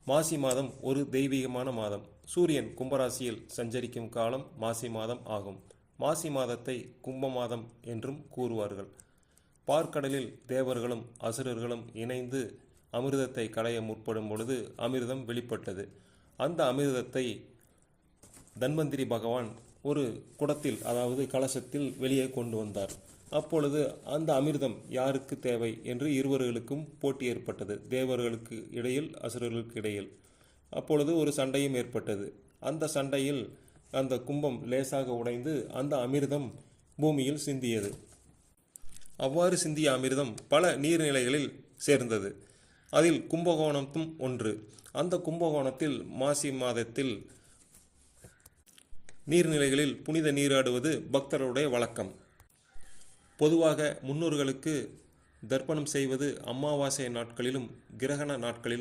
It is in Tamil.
மாசி மாதம் ஒரு தெய்வீகமான மாதம். சூரியன் கும்பராசியில் சஞ்சரிக்கும் காலம் மாசி மாதம் ஆகும். மாசி மாதத்தை கும்ப மாதம் என்றும் கூறுவார்கள். பார்க்கடலில் தேவர்களும் அசுரர்களும் இணைந்து அமிர்தத்தை களைய முற்படும் பொழுது அமிர்தம் வெளிப்பட்டது. அந்த அமிர்தத்தை தன்வந்திரி பகவான் ஒரு குடத்தில், அதாவது கலசத்தில் வெளியே கொண்டு வந்தார். அப்பொழுது அந்த அமிர்தம் யாருக்கு தேவை என்று இருவர்களுக்கும் போட்டி ஏற்பட்டது. தேவர்களுக்கு இடையில், அசுரர்களுக்கு இடையில். அப்பொழுது ஒரு சண்டையும் ஏற்பட்டது. அந்த சண்டையில் அந்த கும்பம் லேசாக உடைந்து அந்த அமிர்தம் பூமியில் சிந்தியது. அவ்வாறு சிந்திய அமிர்தம் பல நீர்நிலைகளில் சேர்ந்தது. அதில் கும்பகோணத்தும் ஒன்று. அந்த கும்பகோணத்தில் மாசி மாதத்தில் நீர்நிலைகளில் புனித நீராடுவது பக்தர்களுடைய வழக்கம். பொதுவாக முன்னோர்களுக்கு தர்ப்பணம் செய்வது அமாவாசை நாட்களிலும் கிரகண நாட்களிலும்